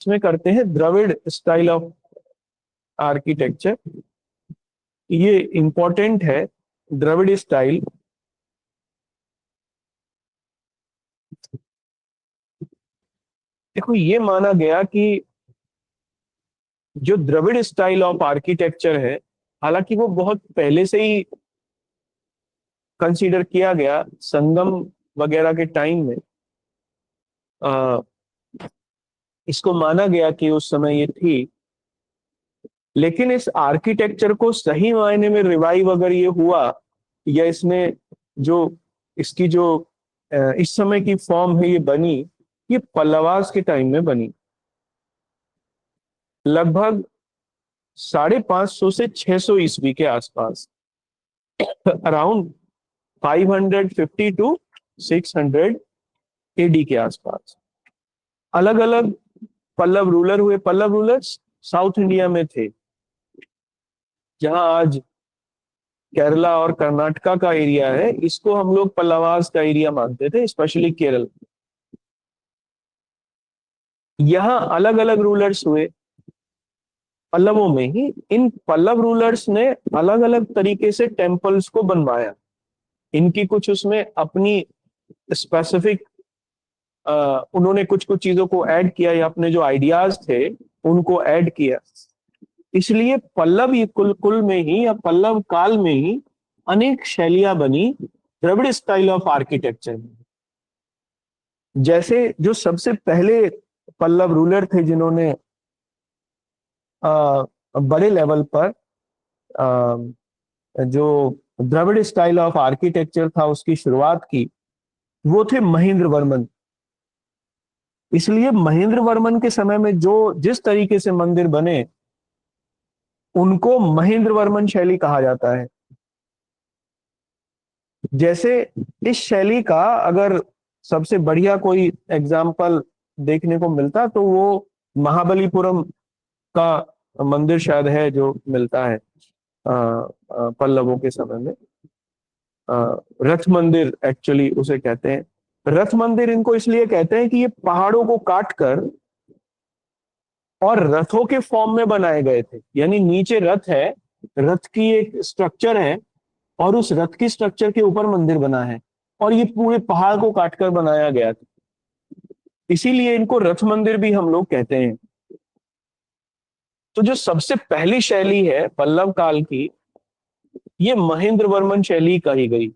इसमें करते हैं द्रविड़ स्टाइल ऑफ आर्किटेक्चर। ये इंपॉर्टेंट है द्रविड़ स्टाइल। देखो ये माना गया कि जो द्रविड़ स्टाइल ऑफ आर्किटेक्चर है, हालांकि वो बहुत पहले से ही कंसीडर किया गया, संगम वगैरह के टाइम में आ, इसको माना गया कि उस समय ये थी, लेकिन इस आर्किटेक्चर को सही मायने में रिवाइव अगर ये हुआ, या इसमें जो इसकी जो इस समय की फॉर्म है ये बनी, ये पल्लवास के टाइम में बनी। लगभग 550 से 600 ईस्वी के आसपास, अराउंड 550 टू 600 एडी के आसपास। अलग अलग पल्लव रूलर हुए। पल्लव रूलर्स साउथ इंडिया में थे, जहां आज केरला और कर्नाटका का एरिया है, इसको हम लोग पल्लवास का एरिया मानते थे, स्पेशली केरल। यहां अलग अलग रूलर्स हुए पल्लवों में ही। इन पल्लव रूलर्स ने अलग अलग तरीके से टेम्पल्स को बनवाया। इनकी कुछ उसमें अपनी स्पेसिफिक, उन्होंने कुछ कुछ चीजों को ऐड किया, या अपने जो आइडियाज थे उनको ऐड किया। इसलिए पल्लव ये कुल में ही, या पल्लव काल में ही अनेक शैलियां बनी द्रविड़ स्टाइल ऑफ आर्किटेक्चर में। जैसे जो सबसे पहले पल्लव रूलर थे जिन्होंने बड़े लेवल पर जो द्रविड़ स्टाइल ऑफ आर्किटेक्चर था उसकी शुरुआत की, वो थे महेंद्र वर्मन। इसलिए महेंद्र वर्मन के समय में जो जिस तरीके से मंदिर बने, उनको महेंद्र वर्मन शैली कहा जाता है। जैसे इस शैली का अगर सबसे बढ़िया कोई एग्जाम्पल देखने को मिलता, तो वो महाबलीपुरम का मंदिर शायद है जो मिलता है पल्लवों के समय में। रथ मंदिर एक्चुअली उसे कहते हैं। रथ मंदिर इनको इसलिए कहते हैं कि ये पहाड़ों को काट कर और रथों के फॉर्म में बनाए गए थे। यानी नीचे रथ है, रथ की एक स्ट्रक्चर है, और उस रथ की स्ट्रक्चर के ऊपर मंदिर बना है, और ये पूरे पहाड़ को काटकर बनाया गया था। इसीलिए इनको रथ मंदिर भी हम लोग कहते हैं। तो जो सबसे पहली शैली है पल्लव काल की, ये महेंद्र वर्मन शैली कही गई।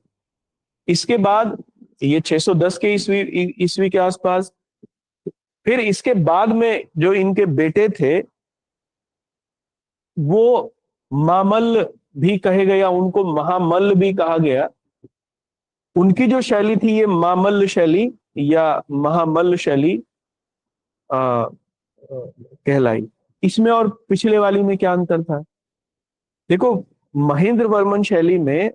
इसके बाद ये 610 के ईस्वी ईस्वी के आसपास, फिर इसके बाद में जो इनके बेटे थे वो मामल्ल भी कहे गया, उनको महामल्ल भी कहा गया। उनकी जो शैली थी ये मामल्ल शैली या महामल्ल शैली कहलाई। इसमें और पिछले वाली में क्या अंतर था? देखो, महेंद्र वर्मन शैली में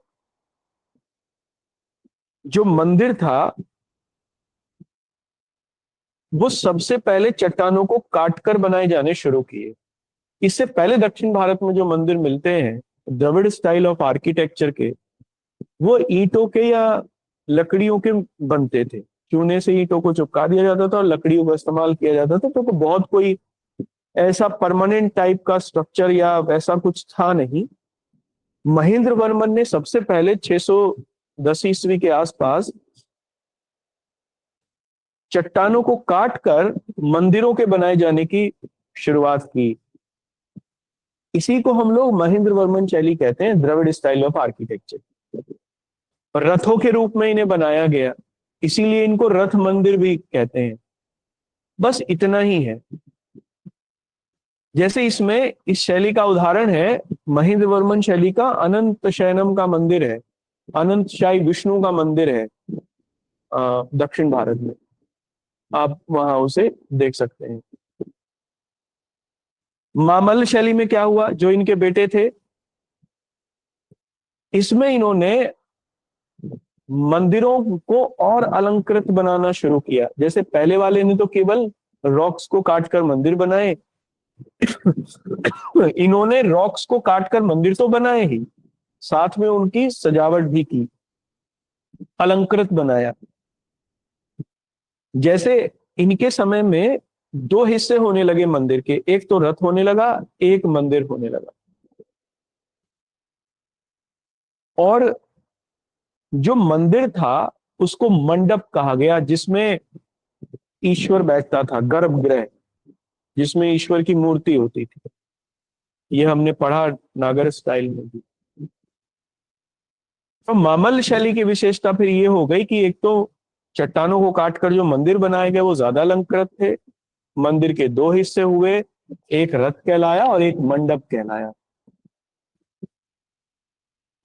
जो मंदिर था वो सबसे पहले चट्टानों को काटकर बनाए जाने शुरू किए। इससे पहले दक्षिण भारत में जो मंदिर मिलते हैं द्रविड़ स्टाइल ऑफ आर्किटेक्चर के, वो ईंटों के या लकड़ियों के बनते थे। चूने से ईंटों को चिपका दिया जाता था और लकड़ियों का इस्तेमाल किया जाता था। तो बहुत कोई ऐसा परमानेंट टाइप का स्ट्रक्चर या वैसा कुछ था नहीं। महेंद्र वर्मन ने सबसे पहले 610 ईस्वी के आसपास चट्टानों को काटकर मंदिरों के बनाए जाने की शुरुआत की। इसी को हम लोग महेंद्र वर्मन शैली कहते हैं, द्रविड़ स्टाइल ऑफ आर्किटेक्चर। रथों के रूप में इन्हें बनाया गया, इसीलिए इनको रथ मंदिर भी कहते हैं। बस इतना ही है। जैसे इसमें इस शैली का उदाहरण है महेंद्र वर्मन शैली का अनंत शयनम का मंदिर है, अनंत शाही विष्णु का मंदिर है दक्षिण भारत में। आप वहां उसे देख सकते हैं। मामल्ल शैली में क्या हुआ, जो इनके बेटे थे, इसमें इन्होंने मंदिरों को और अलंकृत बनाना शुरू किया। जैसे पहले वाले ने तो केवल रॉक्स को काटकर मंदिर बनाए, इन्होंने रॉक्स को काटकर मंदिर तो बनाए ही, साथ में उनकी सजावट भी की, अलंकृत बनाया। जैसे इनके समय में दो हिस्से होने लगे मंदिर के, एक तो रथ होने लगा, एक मंदिर होने लगा। और जो मंदिर था उसको मंडप कहा गया, जिसमें ईश्वर बैठता था, गर्भगृह, जिसमें ईश्वर की मूर्ति होती थी। ये हमने पढ़ा नागर स्टाइल में भी। तो मामल्ल शैली की विशेषता फिर ये हो गई कि एक तो चट्टानों को काटकर जो मंदिर बनाए गए वो ज्यादा अलंकृत थे। मंदिर के दो हिस्से हुए, एक रथ कहलाया और एक मंडप कहलाया।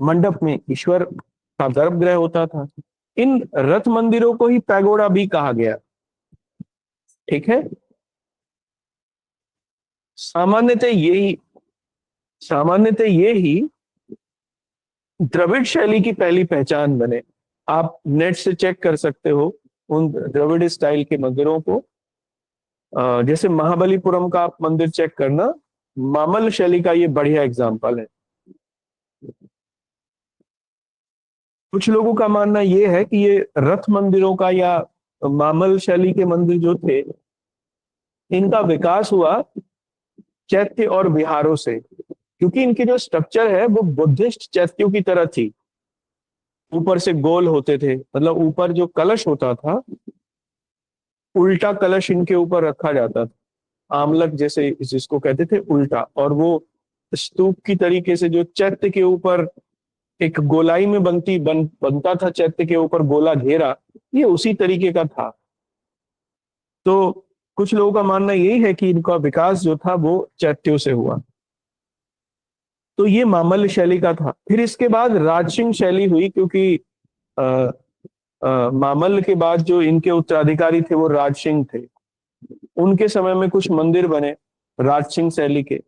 मंडप में ईश्वर का गर्भगृह होता था। इन रथ मंदिरों को ही पैगोडा भी कहा गया। ठीक है। सामान्यतः यही सामान्यतः ये ही द्रविड़ शैली की पहली पहचान बने। आप नेट से चेक कर सकते हो उन द्रविड़ स्टाइल के मंदिरों को। जैसे महाबलीपुरम का आप मंदिर चेक करना, मामल्ल शैली का ये बढ़िया एग्जाम्पल है। कुछ लोगों का मानना यह है कि ये रथ मंदिरों का या मामल्ल शैली के मंदिर जो थे, इनका विकास हुआ चैत्य और विहारों से, क्योंकि इनकी जो स्ट्रक्चर है वो बुद्धिस्ट चैत्यों की तरह थी। ऊपर से गोल होते थे, मतलब ऊपर जो कलश होता था, उल्टा कलश इनके ऊपर रखा जाता था, आमलक जैसे जिसको कहते थे उल्टा। और वो स्तूप की तरीके से जो चैत्य के ऊपर एक गोलाई में बनता था, चैत्य के ऊपर गोला घेरा, ये उसी तरीके का था। तो कुछ लोगों का मानना यही है कि इनका विकास जो था वो चैत्यों से हुआ। तो ये मामल्ल शैली का था। फिर इसके बाद राजसिंह शैली हुई, क्योंकि मामल्ल के बाद जो इनके उत्तराधिकारी थे वो राजसिंह थे। उनके समय में कुछ मंदिर बने राजसिंह शैली के,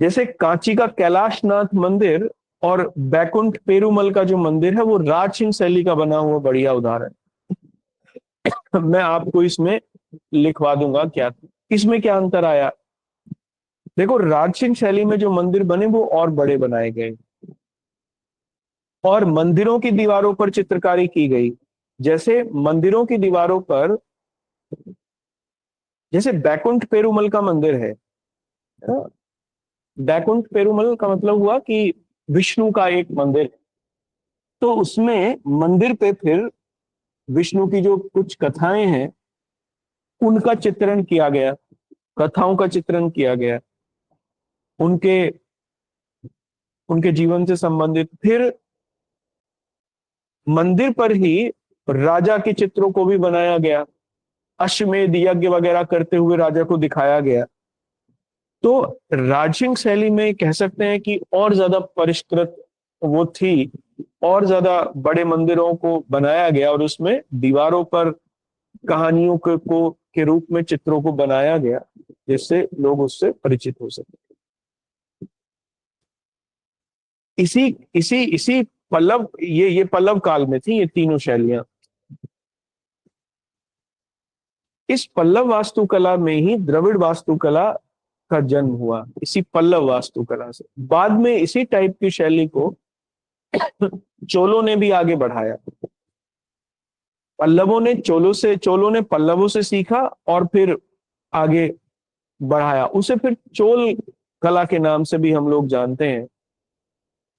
जैसे कांची का कैलाशनाथ मंदिर और बैकुंठ पेरुमल का जो मंदिर है वो राजसिंह शैली का बना हुआ बढ़िया उदाहरण। मैं आपको इसमें लिखवा दूंगा क्या इसमें क्या अंतर आया। देखो, राजसिंह शैली में जो मंदिर बने वो और बड़े बनाए गए, और मंदिरों की दीवारों पर चित्रकारी की गई। जैसे मंदिरों की दीवारों पर, जैसे बैकुंठ पेरुमल का मंदिर है, बैकुंठ पेरुमल का मतलब हुआ कि विष्णु का एक मंदिर है। तो उसमें मंदिर पे फिर विष्णु की जो कुछ कथाएं हैं उनका चित्रण किया गया, कथाओं का चित्रण किया गया, उनके उनके जीवन से संबंधित। फिर मंदिर पर ही राजा के चित्रों को भी बनाया गया, अश्वमेध यज्ञ वगैरह करते हुए राजा को दिखाया गया। तो राजसिंह शैली में कह सकते हैं कि और ज्यादा परिष्कृत वो थी, और ज्यादा बड़े मंदिरों को बनाया गया और उसमें दीवारों पर कहानियों को के रूप में चित्रों को बनाया गया, जिससे लोग उससे परिचित हो सके। इसी इसी इसी पल्लव ये पल्लव काल में थी ये तीनों शैलियां। इस पल्लव वास्तुकला में ही द्रविड़ वास्तुकला का जन्म हुआ, इसी पल्लव वास्तुकला से। बाद में इसी टाइप की शैली को चोलों ने भी आगे बढ़ाया। चोलों ने पल्लवों से सीखा और फिर आगे बढ़ाया उसे, फिर चोल कला के नाम से भी हम लोग जानते हैं।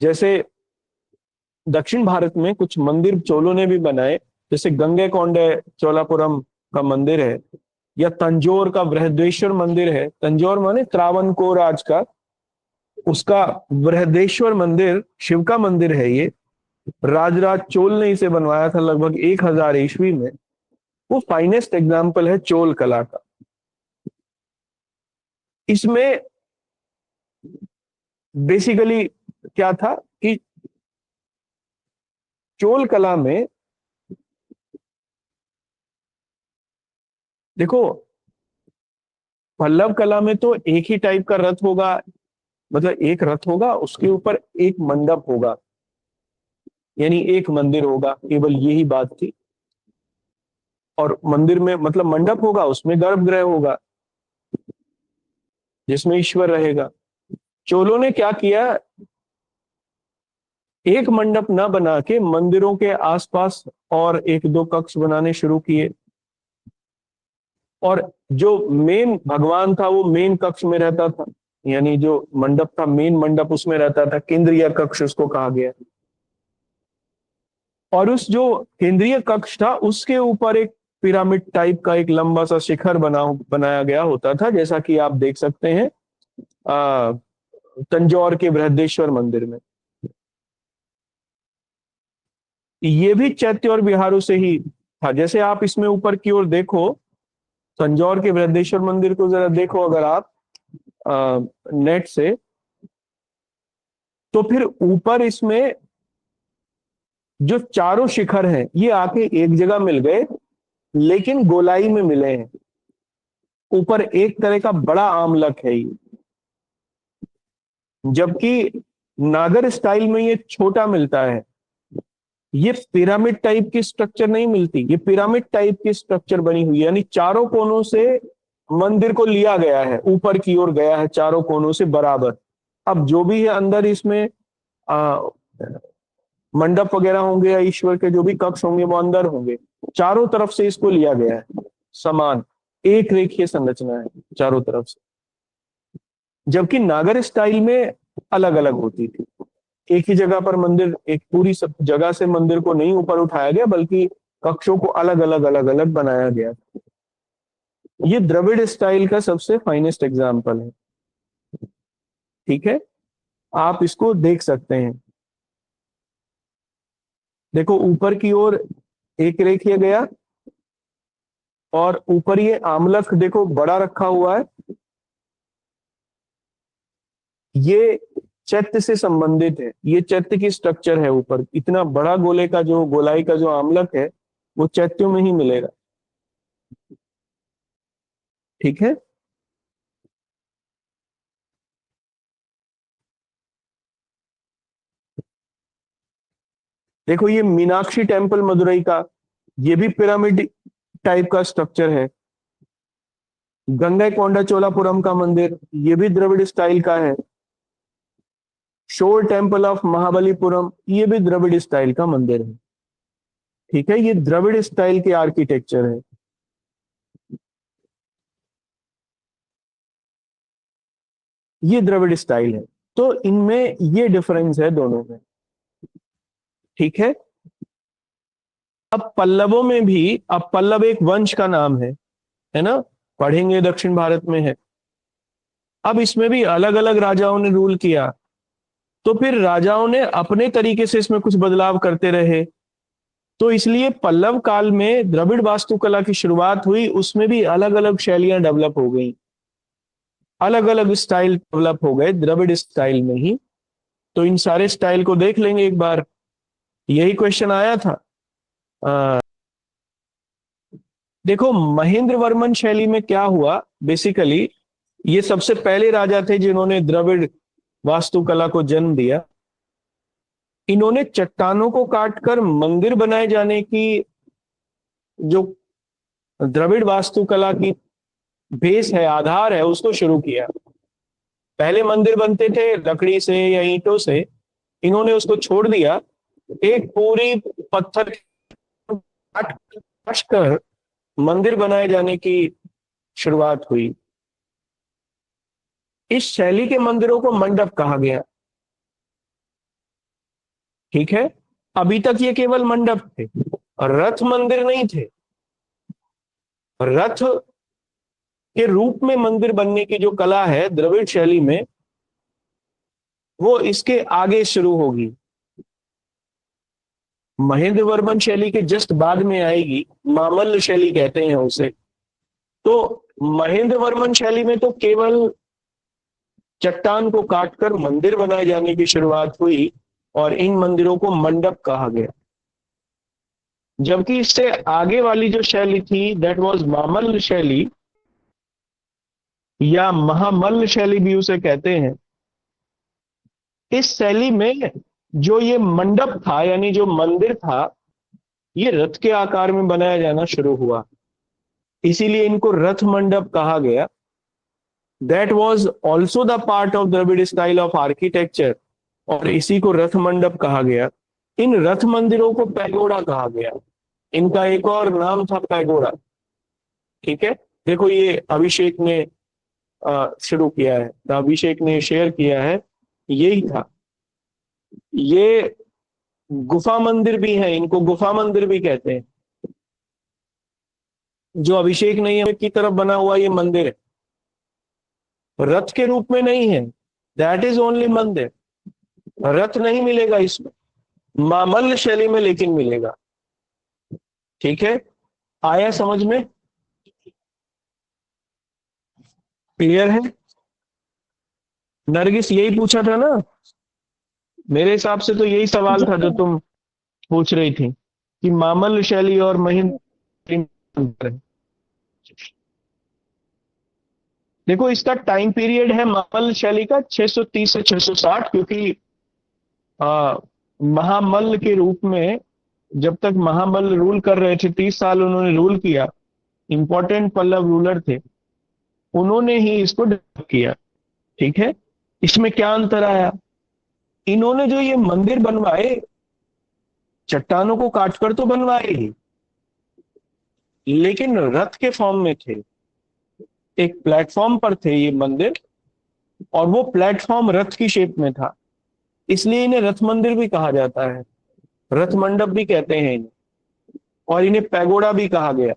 जैसे दक्षिण भारत में कुछ मंदिर चोलों ने भी बनाए, जैसे गंगैकोंडा चोलापुरम का मंदिर है, या तंजौर का बृहदेश्वर मंदिर है। तंजौर माने त्रावणकोर आज का, उसका बृहदेश्वर मंदिर शिव का मंदिर है। ये राजराज चोल ने इसे बनवाया था लगभग 1000 ईस्वी में। वो फाइनेस्ट एग्जाम्पल है चोल कला का। इसमें बेसिकली क्या था कि चोल कला में देखो, पल्लव कला में तो एक ही टाइप का रथ होगा, मतलब एक रथ होगा, उसके ऊपर एक मंडप होगा, यानी एक मंदिर होगा, केवल यही बात थी। और मंदिर में मतलब मंडप होगा, उसमें गर्भगृह होगा जिसमें ईश्वर रहेगा। चोलों ने क्या किया, एक मंडप न बना के मंदिरों के आसपास और एक दो कक्ष बनाने शुरू किए। और जो मेन भगवान था वो मेन कक्ष में रहता था, यानी जो मंडप था मेन मंडप उसमें रहता था, केंद्रीय कक्ष उसको कहा गया। और उस जो केंद्रीय कक्ष था उसके ऊपर एक पिरामिड टाइप का एक लंबा सा शिखर बनाया गया होता था, जैसा कि आप देख सकते हैं तंजौर के बृहदेश्वर मंदिर में। ये भी चैत्य और बिहारों से ही था। जैसे आप इसमें ऊपर की ओर देखो, तंजौर के बृहदेश्वर मंदिर को जरा देखो अगर आप नेट से, तो फिर ऊपर इसमें जो चारों शिखर हैं ये आके एक जगह मिल गए, लेकिन गोलाई में मिले हैं। ऊपर एक तरह का बड़ा आमलक है ये, जबकि नागर स्टाइल में ये छोटा मिलता है। ये पिरामिड टाइप की स्ट्रक्चर नहीं मिलती, ये पिरामिड टाइप की स्ट्रक्चर बनी हुई है, यानी चारों कोनों से मंदिर को लिया गया है, ऊपर की ओर गया है चारों कोनों से बराबर। अब जो भी है अंदर इसमें मंडप वगैरह होंगे या ईश्वर के जो भी कक्ष होंगे वो अंदर होंगे, चारों तरफ से इसको लिया गया है, समान एक रेखीय संरचना है चारों तरफ से। जबकि नागर स्टाइल में अलग अलग होती थी, एक ही जगह पर मंदिर, एक पूरी सब जगह से मंदिर को नहीं ऊपर उठाया गया बल्कि कक्षों को अलग अलग अलग अलग बनाया गया। ये द्रविड़ स्टाइल का सबसे फाइनेस्ट एग्जाम्पल है। ठीक है, आप इसको देख सकते हैं। देखो ऊपर की ओर एक रेखीय गया, और ऊपर ये आमलक देखो बड़ा रखा हुआ है, ये चैत्य से संबंधित है, ये चैत्य की स्ट्रक्चर है। ऊपर इतना बड़ा गोले का जो गोलाई का जो आमलक है वो चैत्यों में ही मिलेगा। ठीक है, देखो ये मीनाक्षी टेम्पल मदुरई का, ये भी पिरामिड टाइप का स्ट्रक्चर है। गंगईकोंडा चोलापुरम का मंदिर, ये भी द्रविड़ स्टाइल का है। शोर टेम्पल ऑफ महाबलीपुरम, ये भी द्रविड़ स्टाइल का मंदिर है। ठीक है, ये द्रविड़ स्टाइल के आर्किटेक्चर है। ये द्रविड़ स्टाइल है, तो इनमें ये डिफरेंस है दोनों में। ठीक है, अब पल्लवों में भी, अब पल्लव एक वंश का नाम है ना, पढ़ेंगे दक्षिण भारत में है। अब इसमें भी अलग अलग राजाओं ने रूल किया, तो फिर राजाओं ने अपने तरीके से इसमें कुछ बदलाव करते रहे, तो इसलिए पल्लव काल में द्रविड़ वास्तुकला की शुरुआत हुई, उसमें भी अलग अलग शैलियां डेवलप हो गई, अलग अलग स्टाइल डेवलप हो गए द्रविड़ स्टाइल में ही। तो इन सारे स्टाइल को देख लेंगे एक बार, यही क्वेश्चन आया था। देखो महेंद्र वर्मन शैली में क्या हुआ, बेसिकली ये सबसे पहले राजा थे जिन्होंने द्रविड़ वास्तुकला को जन्म दिया। इन्होंने चट्टानों को काटकर मंदिर बनाए जाने की जो द्रविड़ वास्तुकला की बेस है, आधार है, उसको शुरू किया। पहले मंदिर बनते थे लकड़ी से या ईंटों से, इन्होंने उसको छोड़ दिया, एक पूरी पत्थर काट कर मंदिर बनाए जाने की शुरुआत हुई। इस शैली के मंदिरों को मंडप कहा गया। ठीक है, अभी तक ये केवल मंडप थे, रथ मंदिर नहीं थे। रथ के रूप में मंदिर बनने की जो कला है द्रविड़ शैली में, वो इसके आगे शुरू होगी, महेंद्र वर्मन शैली के जस्ट बाद में आएगी, मामल्ल शैली कहते हैं उसे। तो महेंद्र वर्मन शैली में तो केवल चट्टान को काटकर मंदिर बनाए जाने की शुरुआत हुई, और इन मंदिरों को मंडप कहा गया। जबकि इससे आगे वाली जो शैली थी, दैट वाज मामल्ल शैली या महामल्ल शैली भी उसे कहते हैं। इस शैली में जो ये मंडप था, यानी जो मंदिर था, ये रथ के आकार में बनाया जाना शुरू हुआ, इसीलिए इनको रथ मंडप कहा गया। That was also the part of Dravid style of architecture, और इसी को रथ मंडप कहा गया। इन रथ मंदिरों को पैगोडा कहा गया, इनका एक और नाम था पैगोडा। ठीक है, देखो ये अभिषेक ने शुरू किया है, तो अभिषेक ने शेयर किया है, यही था। ये गुफा मंदिर भी है, इनको गुफा मंदिर भी कहते हैं। जो अभिषेक नहीं है की तरफ बना हुआ ये मंदिर है, रथ के रूप में नहीं है, दैट इज ओनली मंदिर। रथ नहीं मिलेगा इसमें, मामल्ल शैली में लेकिन मिलेगा। ठीक है, आया समझ में? क्लियर है? नरगिस यही पूछा था ना? मेरे हिसाब से तो यही सवाल जी था जो सर। तुम पूछ रही थी कि मामल्ल शैली और महेंद्र अंतर है। देखो इसका टाइम पीरियड है मामल्ल शैली का 630 से 660, क्योंकि आ, महामल्ल के रूप में जब तक महामल्ल रूल कर रहे थे, 30 साल उन्होंने रूल किया, इंपॉर्टेंट पल्लव रूलर थे, उन्होंने ही इसको डेवलप किया। ठीक है, इसमें क्या अंतर आया? इन्होंने जो ये मंदिर बनवाए, चट्टानों को काटकर तो बनवाए ही, लेकिन रथ के फॉर्म में थे, एक प्लेटफॉर्म पर थे ये मंदिर, और वो प्लेटफॉर्म रथ की शेप में था, इसलिए इन्हें रथ मंदिर भी कहा जाता है, रथ मंडप भी कहते हैं इन्हें, और इन्हें पैगोडा भी कहा गया।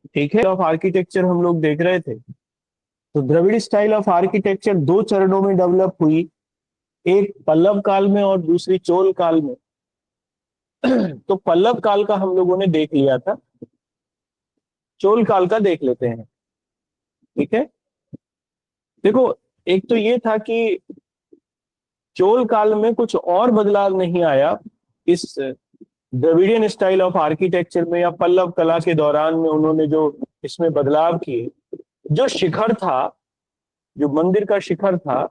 ठीक है, ऑफ आर्किटेक्चर हम लोग देख रहे थे। तो द्रविड़ स्टाइल ऑफ आर्किटेक्चर दो चरणों में डेवलप हुई, एक पल्लव काल में और दूसरी चोल काल में। तो पल्लव काल का हम लोगों ने देख लिया था, चोल काल का देख लेते हैं। ठीक है, देखो एक तो ये था कि चोल काल में कुछ और बदलाव नहीं आया इस द्रविडियन स्टाइल ऑफ आर्किटेक्चर में, या पल्लव कला के दौरान में उन्होंने जो इसमें बदलाव किए, जो शिखर था, जो मंदिर का शिखर था,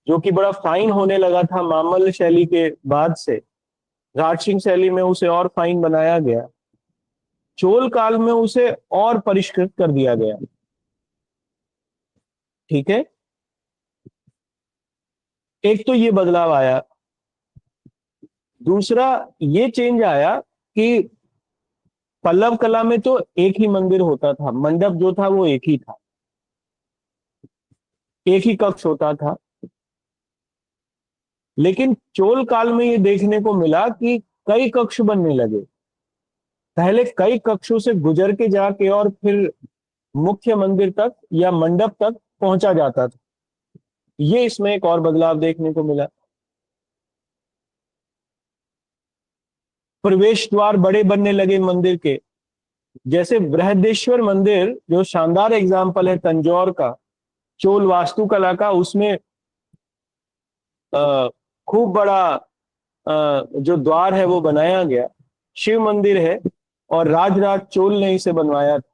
जो कि बड़ा फाइन होने लगा था मामल्ल शैली के बाद से, राजसिंह शैली में उसे और फाइन बनाया गया, चोल काल में उसे और परिष्कृत कर दिया गया। ठीक है, एक तो ये बदलाव आया, दूसरा ये चेंज आया कि पल्लव कला में तो एक ही मंदिर होता था, मंडप जो था वो एक ही था, एक ही कक्ष होता था। लेकिन चोल काल में ये देखने को मिला कि कई कक्ष बनने लगे, पहले कई कक्षों से गुजर के जाके और फिर मुख्य मंदिर तक या मंडप तक पहुंचा जाता था। ये इसमें एक और बदलाव देखने को मिला। प्रवेश द्वार बड़े बनने लगे मंदिर के, जैसे बृहदेश्वर मंदिर जो शानदार एग्जाम्पल है तंजौर का, चोल वास्तुकला का, उसमें खूब बड़ा जो द्वार है वो बनाया गया, शिव मंदिर है, और राजराज चोल ने इसे बनवाया था।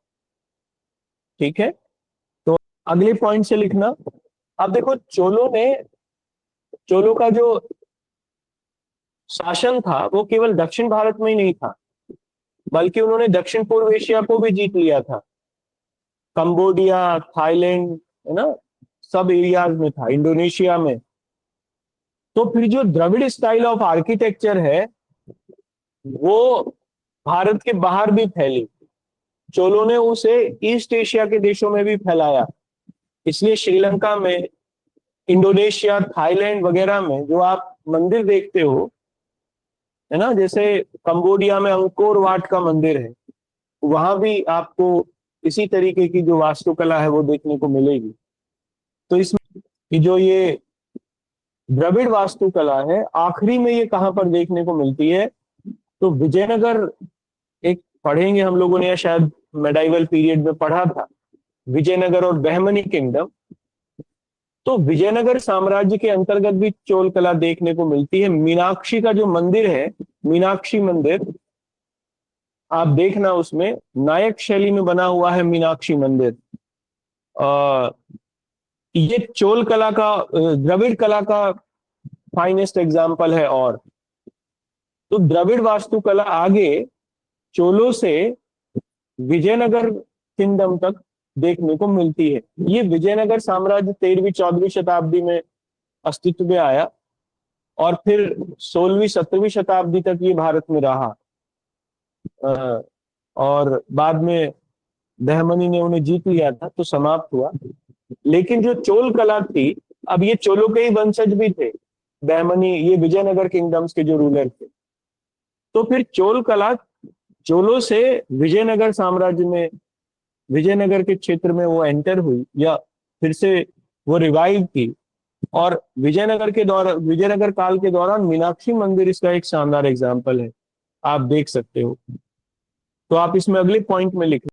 ठीक है, तो अगले पॉइंट से लिखना। अब देखो चोलों का जो शासन था वो केवल दक्षिण भारत में ही नहीं था, बल्कि उन्होंने दक्षिण पूर्व एशिया को भी जीत लिया था, कंबोडिया, थाईलैंड, है ना, सब एरियाज में था, इंडोनेशिया में। तो फिर जो द्रविड़ स्टाइल ऑफ आर्किटेक्चर है वो भारत के बाहर भी फैली, चोलों ने उसे ईस्ट एशिया के देशों में भी फैलाया। इसलिए श्रीलंका में, इंडोनेशिया, थाईलैंड वगैरह में जो आप मंदिर देखते हो, है ना, जैसे कंबोडिया में अंकोर वाट का मंदिर है, वहां भी आपको इसी तरीके की जो वास्तुकला है वो देखने को मिलेगी। तो इसमें जो ये द्रविड़ वास्तुकला है, आखिरी में ये कहां पर देखने को मिलती है? तो विजयनगर, एक पढ़ेंगे हम लोगों ने, या शायद मेडाइवल पीरियड में पढ़ा था, विजयनगर और बहमनी किंगडम। तो विजयनगर साम्राज्य के अंतर्गत भी चोल कला देखने को मिलती है। मीनाक्षी का जो मंदिर है, मीनाक्षी मंदिर, आप देखना उसमें नायक शैली में बना हुआ है मीनाक्षी मंदिर। आ, ये चोल कला का, द्रविड़ कला का फाइनेस्ट एग्जाम्पल है। और तो द्रविड़ वास्तुकला आगे चोलों से विजयनगर किंगडम तक देखने को मिलती है। ये विजयनगर साम्राज्य 13वीं 14वीं शताब्दी में अस्तित्व में आया, और फिर 16वीं 17वीं शताब्दी तक ये भारत में रहा, और बाद में बहमनी ने उन्हें जीत लिया था तो समाप्त हुआ। लेकिन जो चोल कला थी, अब ये चोलों के ही वंशज भी थे, बहमनी ये विजयनगर किंगडम्स के जो रूलर थे। तो फिर चोल कला चोलों से विजयनगर साम्राज्य में, विजयनगर के क्षेत्र में वो एंटर हुई, या फिर से वो रिवाइव की। और विजयनगर के दौरान, विजयनगर काल के दौरान मीनाक्षी मंदिर इसका एक शानदार एग्जाम्पल है, आप देख सकते हो। तो आप इसमें अगले पॉइंट में लिख